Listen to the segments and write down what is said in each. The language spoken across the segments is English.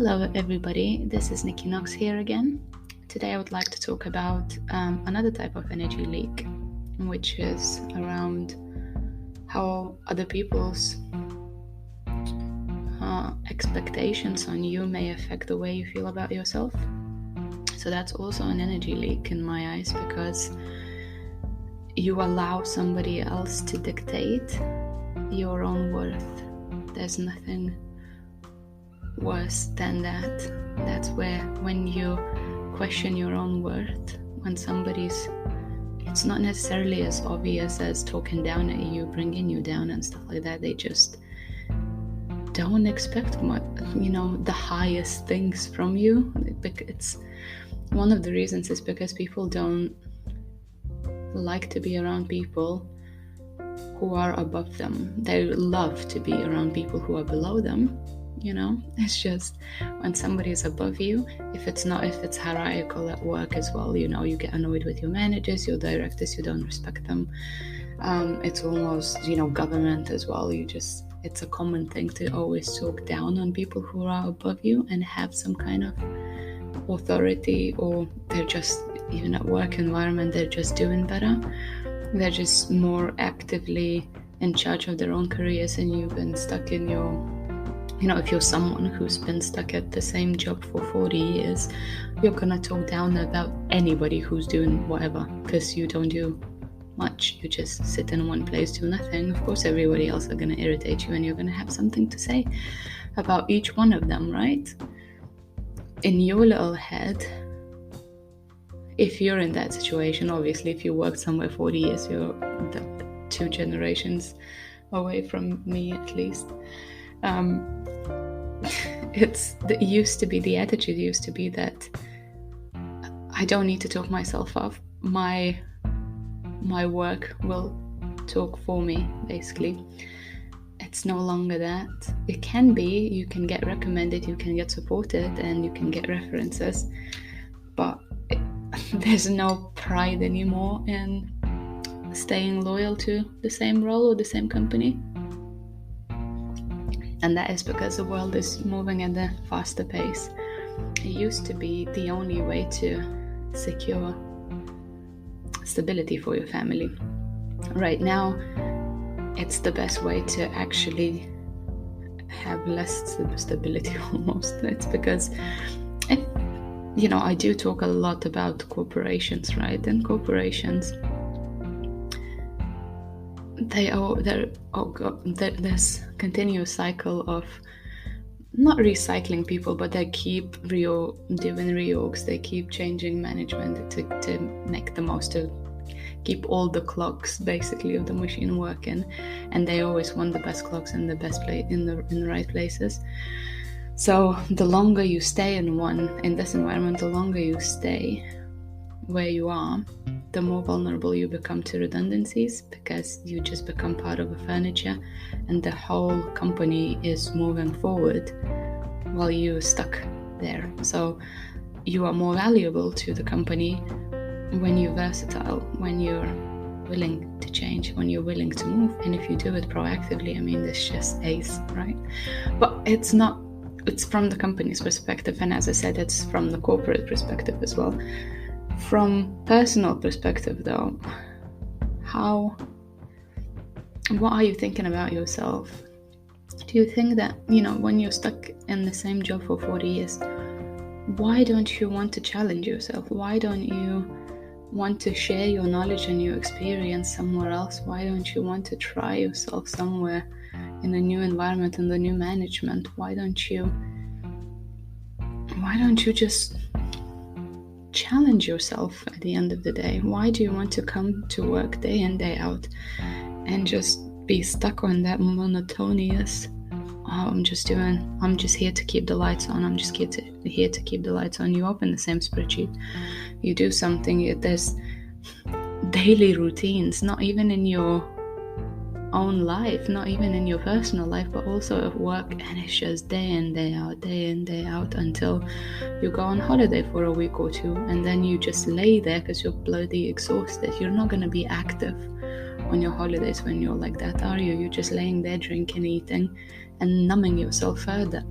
Hello everybody, this is Nikki here again. Today I would like to talk about another type of energy leak, which is around how other people's expectations on you may affect the way you feel about yourself. So that's also an energy leak in my eyes, because you allow somebody else to dictate your own worth. There's nothing worse than that. That's where, when you question your own worth, when it's not necessarily as obvious as talking down at you, bringing you down and stuff like that. They just don't expect much, the highest things from you. It's one of the reasons is because people don't like to be around people who are above them. They love to be around people who are below them. It's just when somebody is above you, if it's hierarchical at work as well, you get annoyed with your managers, your directors, you don't respect them. It's almost, government as well. It's a common thing to always talk down on people who are above you and have some kind of authority, or they're just, even at work environment, they're just doing better. They're just more actively in charge of their own careers, and you've been stuck in your if you're someone who's been stuck at the same job for 40 years, you're going to talk down about anybody who's doing whatever, because you don't do much. You just sit in one place, do nothing. Of course, everybody else are going to irritate you, and you're going to have something to say about each one of them, right? In your little head, if you're in that situation, obviously, if you worked somewhere 40 years, you're 2 generations away from me at least. The attitude used to be that I don't need to talk myself off. My work will talk for me, basically. It's no longer that. It can be, you can get recommended, you can get supported, and you can get references, but there's no pride anymore in staying loyal to the same role or the same company. And that is because the world is moving at a faster pace. It used to be the only way to secure stability for your family. Right now, it's the best way to actually have less stability almost. It's because, I do talk a lot about corporations, right? And corporations, there's continuous cycle of not recycling people, but they keep doing reorgs, they keep changing management to make the most of, keep all the clocks basically of the machine working, and they always want the best clocks in the best place, in the right places. So the longer you stay in this environment, the longer you stay where you are, the more vulnerable you become to redundancies, because you just become part of a furniture and the whole company is moving forward while you're stuck there. So you are more valuable to the company when you're versatile, when you're willing to change, when you're willing to move, and if you do it proactively. This just ace, right? But it's from the company's perspective, and as I said, it's from the corporate perspective as well. From personal perspective though, what are you thinking about yourself? Do you think that, when you're stuck in the same job for 40 years, why don't you want to challenge yourself? Why don't you want to share your knowledge and your experience somewhere else? Why don't you want to try yourself somewhere in a new environment, in the new management? Why don't you just challenge yourself at the end of the day? Why do you want to come to work day in, day out and just be stuck on that monotonous, I'm just here to keep the lights on, I'm just here to keep the lights on. You open the same spreadsheet, you do something, there's daily routines, not even in your own life, not even in your personal life, but also at work, and it's just day in, day out until you go on holiday for a week or 2, and then you just lay there because you're bloody exhausted. You're not going to be active on your holidays when you're like that, are you? You're just laying there, drinking, eating, and numbing yourself further.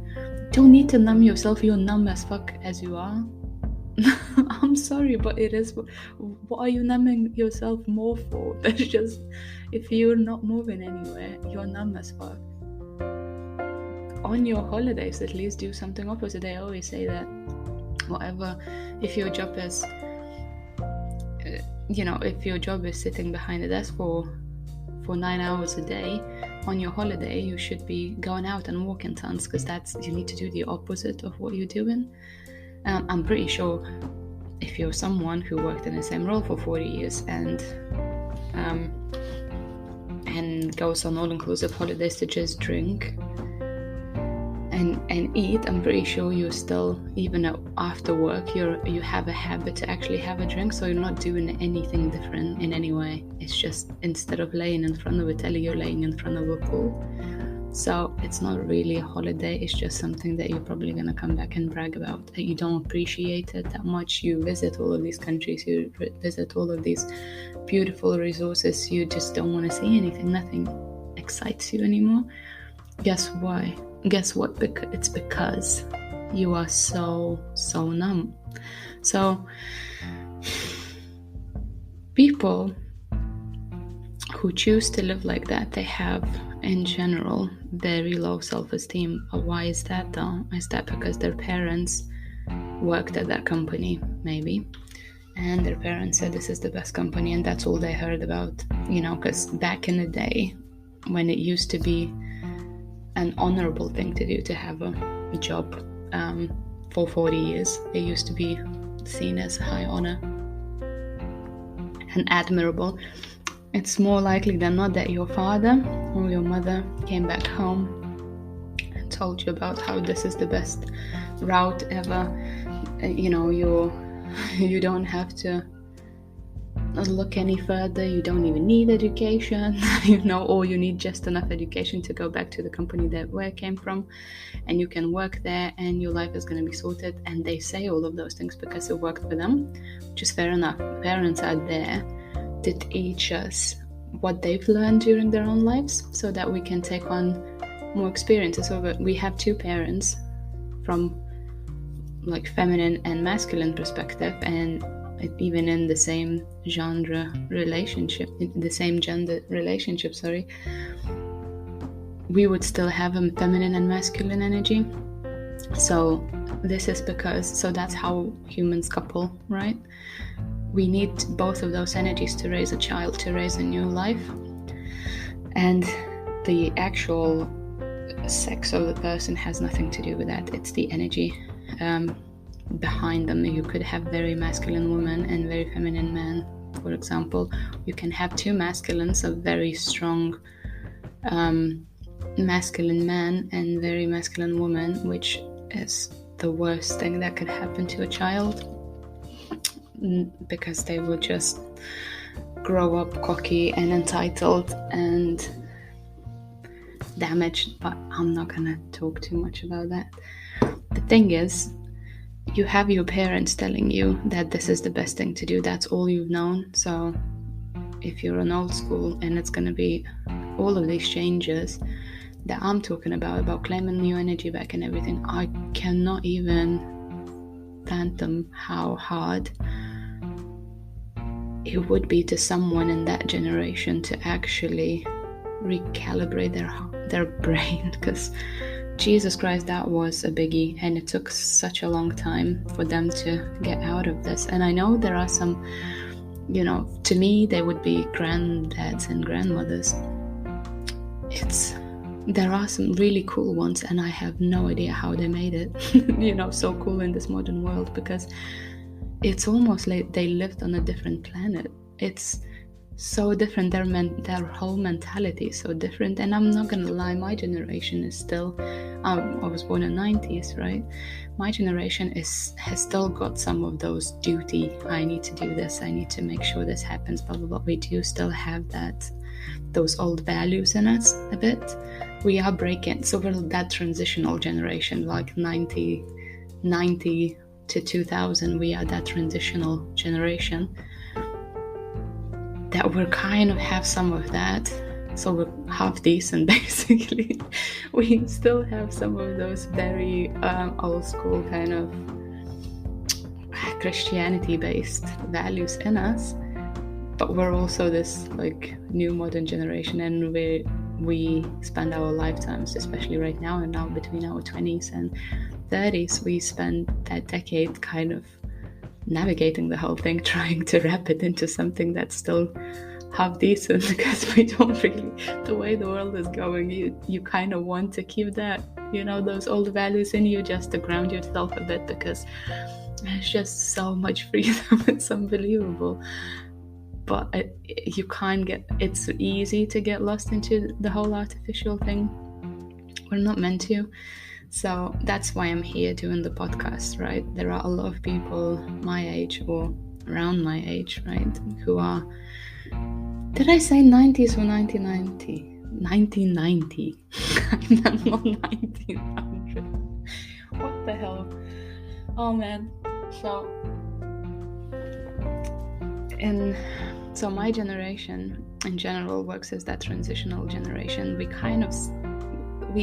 don't need to numb yourself. You're numb as fuck as you are. I'm sorry, but it is. What are you numbing yourself more for? That's just, if you're not moving anywhere, you're numb as fuck. On your holidays, at least do something opposite. I always say that whatever, if your job is, if your job is sitting behind a desk for 9 hours a day, on your holiday you should be going out and walking tons, because you need to do the opposite of what you're doing. I'm pretty sure if you're someone who worked in the same role for 40 years and goes on all-inclusive holidays to just drink and eat, I'm pretty sure you're still, even after work, you have a habit to actually have a drink, so you're not doing anything different in any way. It's just, instead of laying in front of a telly, you're laying in front of a pool. So it's not really a holiday, it's just something that you're probably going to come back and brag about, that you don't appreciate it that much. You visit all of these countries, you visit all of these beautiful resources, you just don't want to see anything, nothing excites you anymore. Guess why? Guess what? It's because you are so numb. So people who choose to live like that, they have, in general, very low self-esteem. Why is that though? Is that because their parents worked at that company, maybe, and their parents said this is the best company, and that's all they heard about, because back in the day, when it used to be an honorable thing to do to have a job for 40 years, it used to be seen as high honor and admirable. It's more likely than not that your father or your mother came back home and told you about how this is the best route ever. You don't have to look any further, you don't even need education, or you need just enough education to go back to the company that where it came from, and you can work there and your life is going to be sorted. And they say all of those things because it worked for them, which is fair enough. Parents are there to teach us what they've learned during their own lives so that we can take on more experiences. So we have two parents from like feminine and masculine perspective, and even in the same gender relationship, we would still have a feminine and masculine energy. So that's how humans couple, right? We need both of those energies to raise a child, to raise a new life. And the actual sex of the person has nothing to do with that. It's the energy behind them. You could have very masculine woman and very feminine man, for example. You can have two masculines, a very strong masculine man and very masculine woman, which is the worst thing that could happen to a child, because they will just grow up cocky and entitled and damaged. But I'm not gonna talk too much about that. The thing is, you have your parents telling you that this is the best thing to do. That's all you've known. So if you're an old school, and it's gonna be all of these changes that I'm talking about claiming new energy back and everything, I cannot even fathom how hard it would be to someone in that generation to actually recalibrate their brain, because Jesus Christ, that was a biggie, and it took such a long time for them to get out of this. And I know there are some, to me they would be granddads and grandmothers. There are some really cool ones, and I have no idea how they made it so cool in this modern world, because it's almost like they lived on a different planet. It's so different. Their whole mentality is so different. And I'm not gonna lie, my generation is still, I was born in the 90s, right? My generation has still got some of those duty, I need to do this, I need to make sure this happens, blah blah blah. We do still have those old values in us a bit. We are breaking, so we're that transitional generation, like 90 to 2000, we are that transitional generation that we're kind of have some of that so we're half decent basically. We still have some of those very old school kind of Christianity based values in us, but we're also this like new modern generation, and we spend our lifetimes, especially right now and now between our 20s and 30s, we spend that decade kind of navigating the whole thing, trying to wrap it into something that's still half decent, because we don't really, the way the world is going, you kind of want to keep that, those old values in you, just to ground yourself a bit, because there's just so much freedom. It's unbelievable. But you can't it's easy to get lost into the whole artificial thing. We're not meant to. So that's why I'm here doing the podcast, right? There are a lot of people my age or around my age, right, who are, did I say 90s or 1990? 1990. I'm not 1900. What the hell? Oh man. So my generation in general works as that transitional generation. We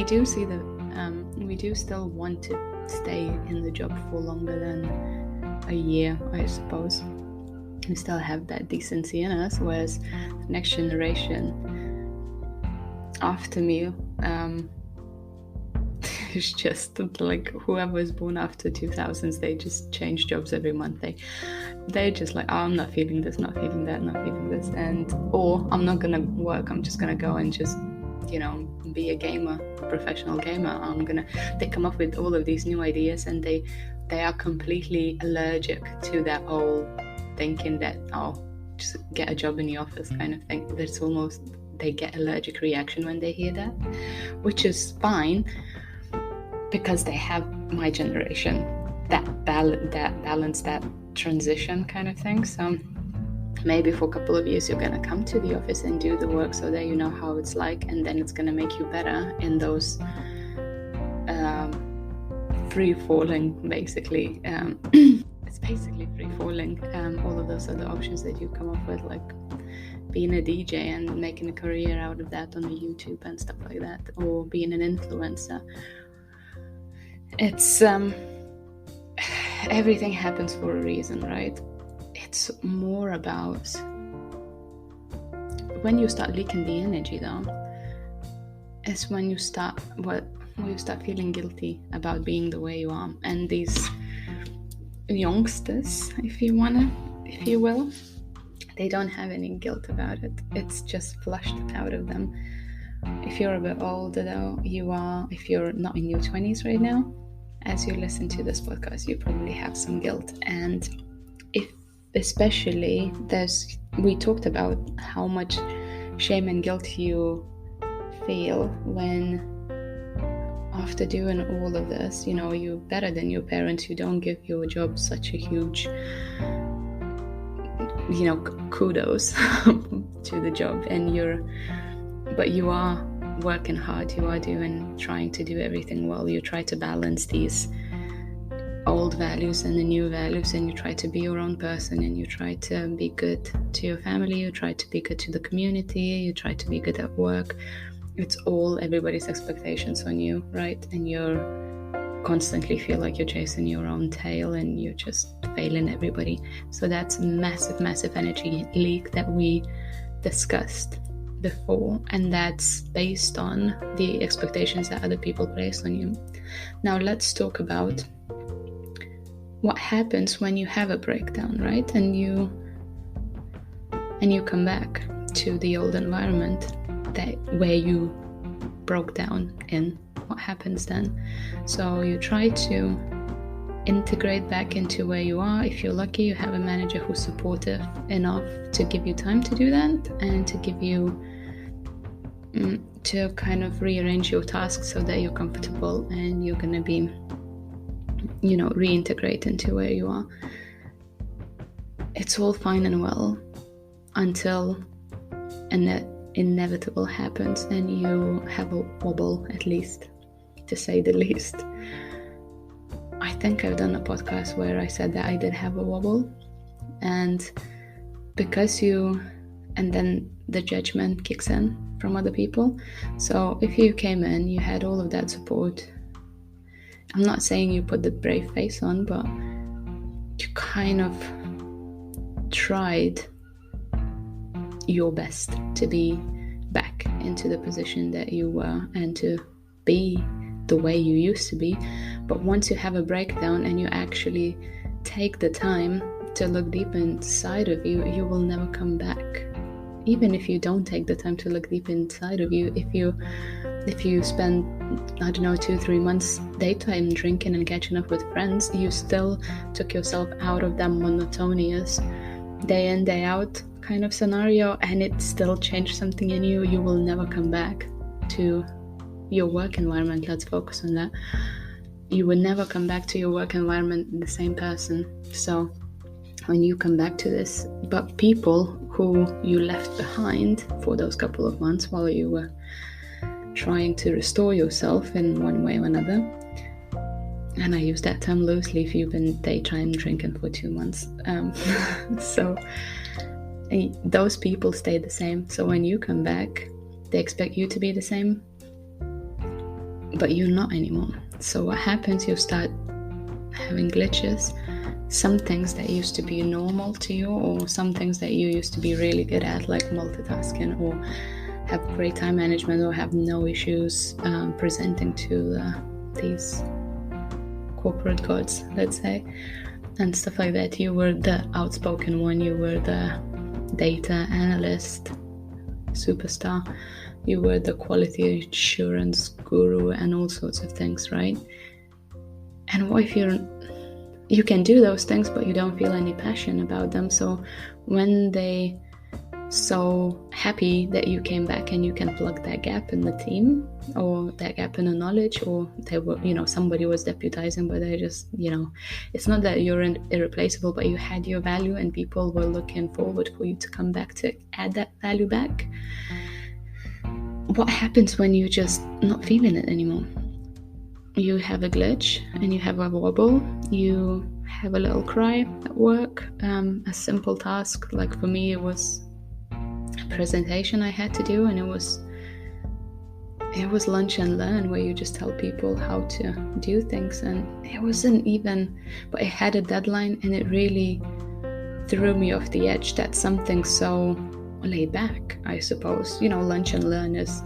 do see we do still want to stay in the job for longer than a year, I suppose. We still have that decency in us, whereas the next generation after me is just like whoever is born after 2000s. They just change jobs every month. They're just like, oh, I'm not feeling this, not feeling that, not feeling this, or I'm not gonna work, I'm just gonna go and just be a professional gamer. They come up with all of these new ideas, and they are completely allergic to that whole thinking that, just get a job in the office kind of thing. That's almost, they get allergic reaction when they hear that, which is fine, because they have my generation, that balance, that transition kind of thing. So maybe for a couple of years you're gonna come to the office and do the work so that you know how it's like, and then it's gonna make you better in those free falling, basically. It's basically free falling. All of those other options that you come up with, like being a DJ and making a career out of that on the YouTube and stuff like that, or being an influencer. It's everything happens for a reason, right? It's more about when you start leaking the energy, though, is when you start feeling guilty about being the way you are. And these youngsters, if you will, they don't have any guilt about it. It's just flushed out of them. If you're a bit older, though, if you're not in your 20s right now, as you listen to this podcast, you probably have some guilt. And especially we talked about how much shame and guilt you feel when, after doing all of this, you're better than your parents, you don't give your job such a huge, kudos to the job, but you are working hard, you are trying to do everything well, you try to balance these old values and the new values, and you try to be your own person, and you try to be good to your family, you try to be good to the community, you try to be good at work. It's all everybody's expectations on you, right? And you're constantly feel like you're chasing your own tail, and you're just failing everybody. So that's a massive energy leak that we discussed before, and that's based on the expectations that other people place on you. Now let's talk about what happens when you have a breakdown, right? And you come back to the old environment where you broke down in. What happens then? So you try to integrate back into where you are. If you're lucky, you have a manager who's supportive enough to give you time to do that, and to give you to kind of rearrange your tasks so that you're comfortable and you're going to be reintegrate into where you are. It's all fine and well until an inevitable happens and you have a wobble, at least, to say the least. I think I've done a podcast where I said that I did have a wobble, and because you and then the judgment kicks in from other people. So if you came in, you had all of that support. I'm not saying you put the brave face on, but you kind of tried your best to be back into the position that you were and to be the way you used to be. But once you have a breakdown and you actually take the time to look deep inside of you, you will never come back. Even if you don't take the time to look deep inside of you, if you spend, 2-3 months daytime drinking and catching up with friends, you still took yourself out of that monotonous day in, day out kind of scenario, and it still changed something in you. You will never come back to your work environment. Let's focus on that. You will never come back to your work environment the same person. So when you come back to this, but people who you left behind for those couple of months while you were trying to restore yourself in one way or another, and I use that term loosely if you've been daytime drinking for 2 months, so those people stay the same. So when you come back, they expect you to be the same, but you're not anymore. So what happens, you start having glitches. Some things that used to be normal to you, or some things that you used to be really good at, like multitasking, or have great time management, or have no issues presenting to these corporate gods, let's say, and stuff like that. You were the outspoken one, you were the data analyst superstar, you were the quality assurance guru, and all sorts of things, right? And what if you can do those things, but you don't feel any passion about them? So when they so happy that you came back and you can plug that gap in the team, or that gap in the knowledge, or they were, somebody was deputizing, but they just, it's not that you're irreplaceable, but you had your value and people were looking forward for you to come back to add that value back. What happens when you're just not feeling it anymore? You have a glitch and you have a wobble, you have a little cry at work, a simple task, like for me it was a presentation I had to do, and it was lunch and learn, where you just tell people how to do things, and it wasn't even, but it had a deadline, and it really threw me off the edge. That's something so laid back, I suppose. Lunch and learn is,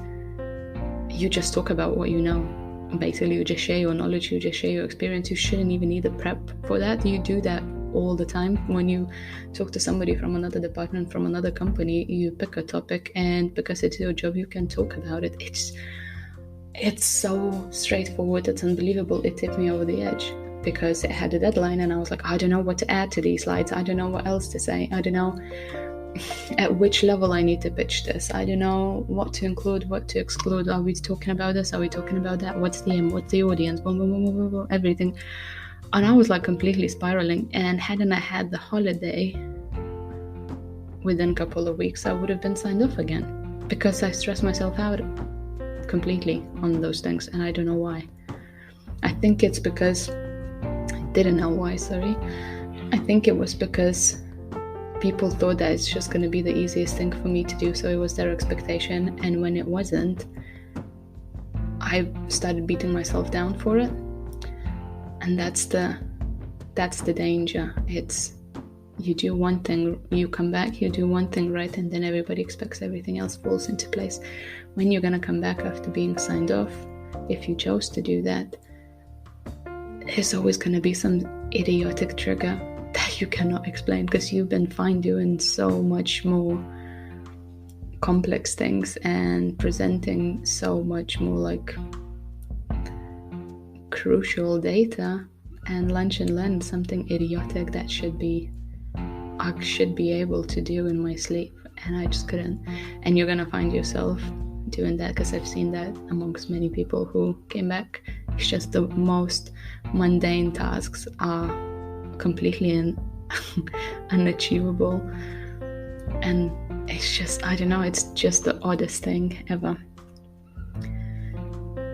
you just talk about what you know. Basically, you just share your knowledge, you just share your experience. You shouldn't even need a prep for that. You do that all the time. When you talk to somebody from another department, from another company, you pick a topic, and because it's your job, you can talk about it. It's so straightforward, it's unbelievable. It tipped me over the edge because it had a deadline, and I was like, I don't know what to add to these slides, I don't know what else to say, I don't know at which level I need to pitch this, I don't know what to include, what to exclude. Are we talking about this, are we talking about that, what's the aim, what's the audience, boom, boom, boom, boom, boom, everything. And I was like completely spiraling, and hadn't I had the holiday within a couple of weeks, I would have been signed off again, because I stressed myself out completely on those things, and I don't know why. I think it's because I think it was because people thought that it's just going to be the easiest thing for me to do, so it was their expectation, and when it wasn't, I started beating myself down for it. And that's the danger. It's, you do one thing, you come back, you do one thing right, and then everybody expects everything else falls into place. When you're going to come back after being signed off, if you chose to do that, there's always going to be some idiotic trigger that you cannot explain, because you've been fine doing so much more complex things and presenting so much more like crucial data, and lunch and learn something idiotic that I should be able to do in my sleep, and I just couldn't. And you're gonna find yourself doing that, because I've seen that amongst many people who came back. It's just the most mundane tasks are completely unachievable, and it's just, I don't know, it's just the oddest thing ever.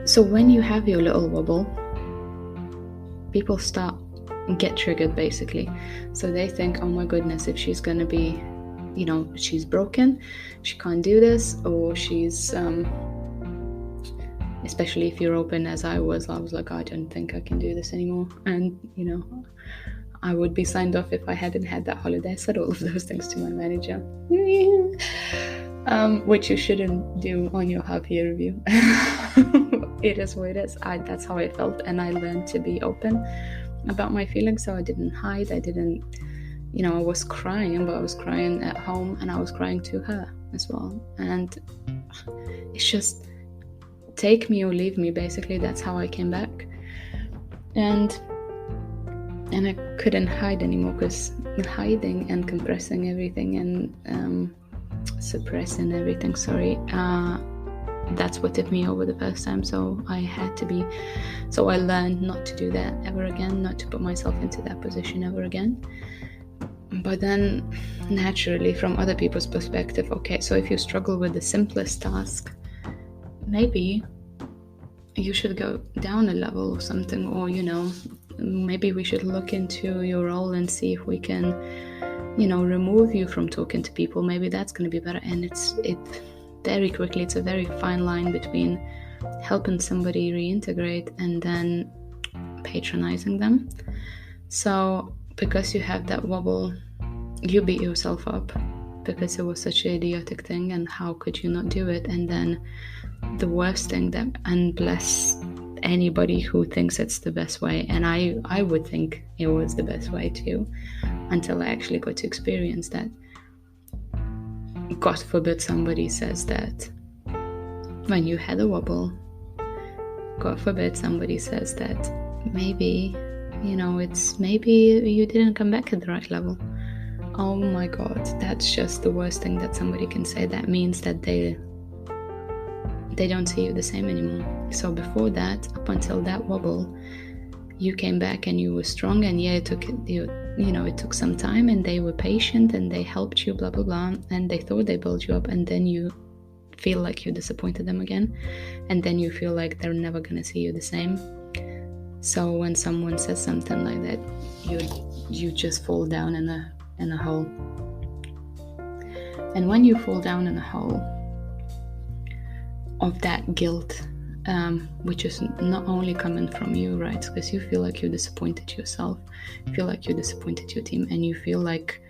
So when you have your little wobble, people get triggered basically. So they think, oh my goodness, if she's gonna be she's broken, she can't do this, or she's especially if you're open as I was like, I don't think I can do this anymore. And I would be signed off if I hadn't had that holiday. I said all of those things to my manager, which you shouldn't do on your half-year review. It is what it is. That's how I felt, and I learned to be open about my feelings. So I didn't hide. I didn't, I was crying, but I was crying at home, and I was crying to her as well. And it's just take me or leave me, basically. That's how I came back. And I couldn't hide anymore, because hiding and compressing everything and suppressing everything, that's what tipped me over the first time. So I learned not to do that ever again, not to put myself into that position ever again. But then naturally, from other people's perspective, okay, so if you struggle with the simplest task, maybe you should go down a level or something, or maybe we should look into your role and see if we can remove you from talking to people. Maybe that's going to be better. And it very quickly, it's a very fine line between helping somebody reintegrate and then patronizing them. So because you have that wobble, you beat yourself up because it was such an idiotic thing, and how could you not do it? And then the worst thing, and bless anybody who thinks it's the best way, and I would think it was the best way too, until I actually got to experience that. God forbid somebody says that when you had a wobble, God forbid somebody says that maybe maybe you didn't come back at the right level. Oh my God, that's just the worst thing that somebody can say. That means that they don't see you the same anymore. So before that, up until that wobble, you came back and you were strong, and it took some time, and they were patient and they helped you, blah blah blah, and they thought they built you up, and then you feel like you disappointed them again, and then you feel like they're never gonna see you the same. So when someone says something like that, you just fall down in a hole. And when you fall down in a hole of that guilt, which is not only coming from you, right? Because you feel like you disappointed yourself, you feel like you disappointed your team, and you feel like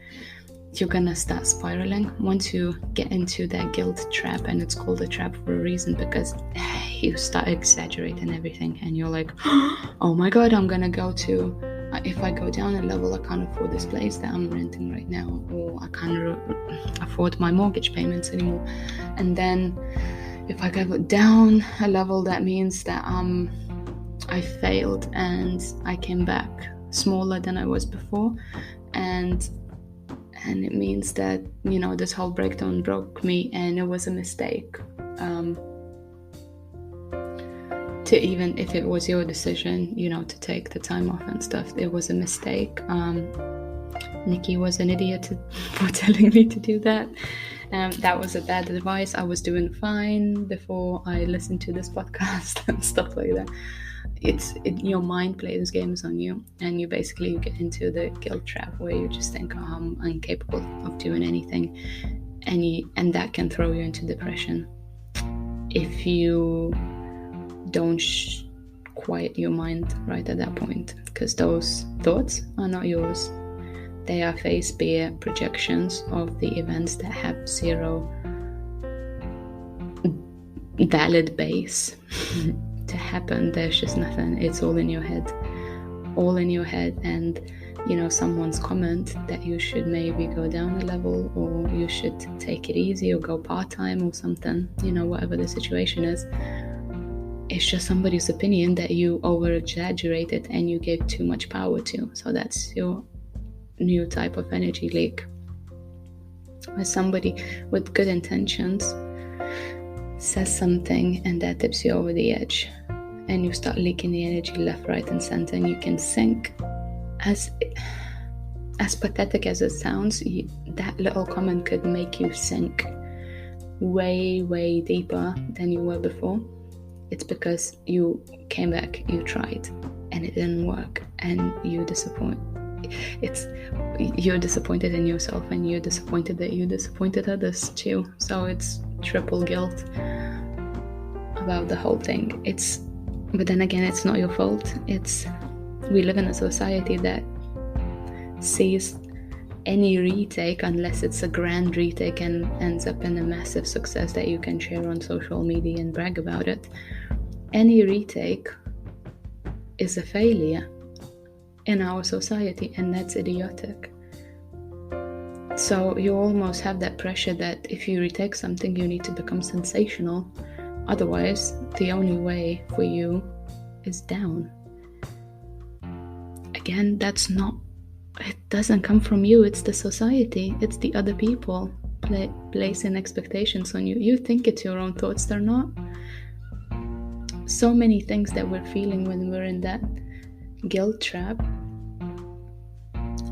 you're gonna start spiraling once you get into that guilt trap. And it's called a trap for a reason, because you start exaggerating everything, and you're like, oh my God, I'm gonna go to, if I go down a level, I can't afford this place that I'm renting right now, or I can't afford my mortgage payments anymore. And then if I go down a level, that means that I failed and I came back smaller than I was before, and it means that this whole breakdown broke me, and it was a mistake. To even if it was your decision, to take the time off and stuff, it was a mistake. Nikki was an idiot for telling me to do that. That was a bad advice. I was doing fine before I listened to this podcast and stuff like that. Your mind plays games on you, and you get into the guilt trap where you just think, I'm incapable of doing anything, and that can throw you into depression if you don't quiet your mind right at that point, because those thoughts are not yours. They are face-bare projections of the events that have zero valid base to happen. There's just nothing. It's all in your head. And someone's comment that you should maybe go down a level, or you should take it easy, or go part-time or something, whatever the situation is, it's just somebody's opinion that you over-exaggerated and you gave too much power to. So that's your new type of energy leak, where somebody with good intentions says something and that tips you over the edge, and you start leaking the energy left, right and center, and you can sink. As pathetic as it sounds, that little comment could make you sink way, way deeper than you were before. It's because you came back, you tried, and it didn't work, and you it's you're disappointed in yourself, and you're disappointed that you disappointed others too. So it's triple guilt about the whole thing. But then again, it's not your fault. We live in a society that sees any retake, unless it's a grand retake and ends up in a massive success that you can share on social media and brag about it. Any retake is a failure in our society, and that's idiotic. So you almost have that pressure that if you retake something, you need to become sensational. Otherwise, the only way for you is down. Again, it doesn't come from you, it's the society, it's the other people placing expectations on you. You think it's your own thoughts, they're not. So many things that we're feeling when we're in that guilt trap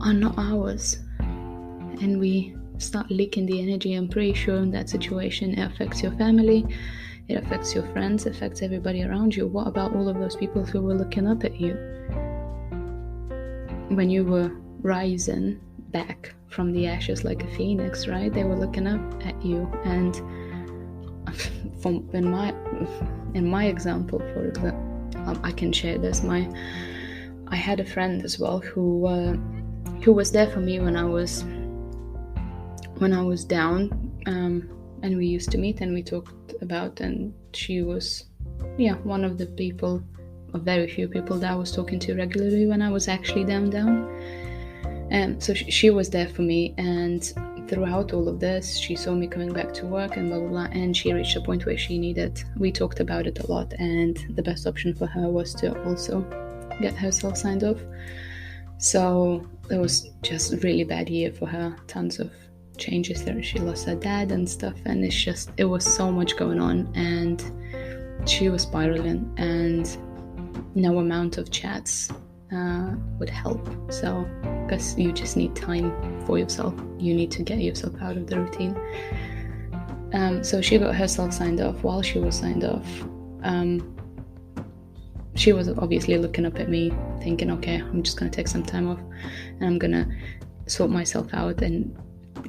are not ours, and we start leaking the energy. I'm pretty sure in that situation it affects your family, it affects your friends, it affects everybody around you. What about all of those people who were looking up at you when you were rising back from the ashes like a phoenix, right? They were looking up at you. And in my example, for example, I can share this. I had a friend as well who was there for me when I was down, and we used to meet and we talked about, and she was one of the people, or very few people, that I was talking to regularly when I was actually down. So she was there for me, and throughout all of this, she saw me coming back to work and blah blah blah, and she reached a point where we talked about it a lot, and the best option for her was to also get herself signed off. So it was just a really bad year for her, tons of changes there. She lost her dad and stuff, and it was so much going on, and she was spiraling, and no amount of chats would help. So because you just need time for yourself, you need to get yourself out of the routine. So she got herself signed off. While she was signed off, she was obviously looking up at me thinking, okay, I'm just going to take some time off and I'm going to sort myself out and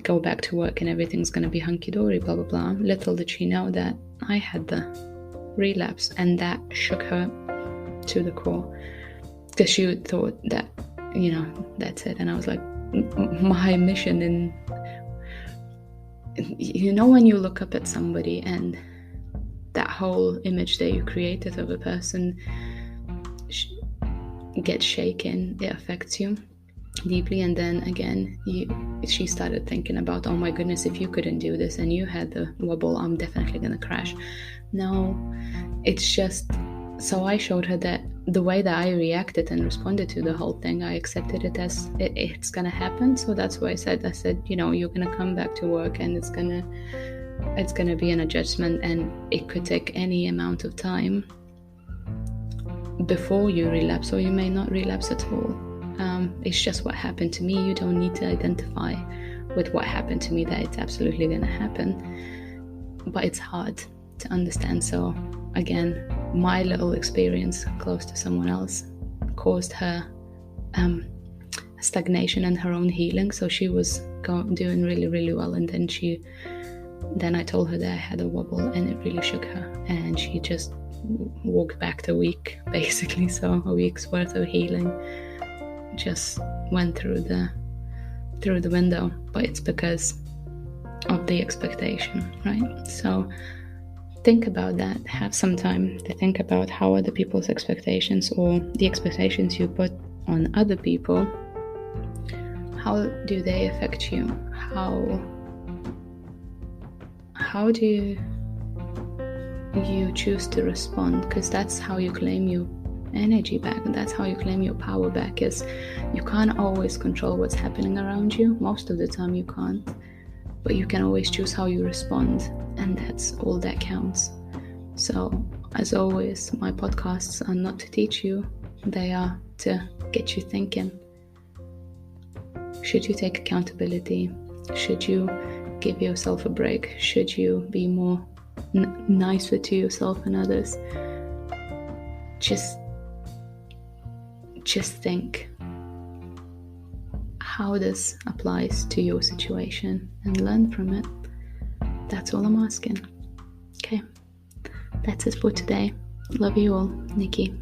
go back to work and everything's going to be hunky-dory, blah blah blah. Little did she know that I had the relapse, and that shook her to the core, because she thought that, that's it. And I was like, my mission in, when you look up at somebody and that whole image that you created of a person gets shaken, it affects you deeply. And then again, she started thinking about, oh my goodness, if you couldn't do this and you had the wobble, I'm definitely gonna crash. No, it's just, so I showed her that the way that I reacted and responded to the whole thing, I accepted it as it's gonna happen. So that's why I said, you're gonna come back to work, and it's gonna be an adjustment, and it could take any amount of time before you relapse, or you may not relapse at all. It's just what happened to me. You don't need to identify with what happened to me that it's absolutely gonna happen, but it's hard to understand. So again, my little experience close to someone else caused her stagnation in her own healing. So she was doing really, really well, and then I told her that I had a wobble, and it really shook her, and she just walked back a week, basically. So a week's worth of healing just went through the window. But it's because of the expectation, right? So think about that. Have some time to think about how other people's expectations, or the expectations you put on other people, how do they affect you? How do you choose to respond? Because that's how you claim your energy back, and that's how you claim your power back. Is you can't always control what's happening around you. Most of the time you can't, but you can always choose how you respond, and that's all that counts. So as always, my podcasts are not to teach you, they are to get you thinking. Should you take accountability? Should you give yourself a break? Should you be more nicer to yourself and others? Just think. how this applies to your situation and learn from it. That's all I'm asking. Okay, that's it for today. Love you all. Nikki.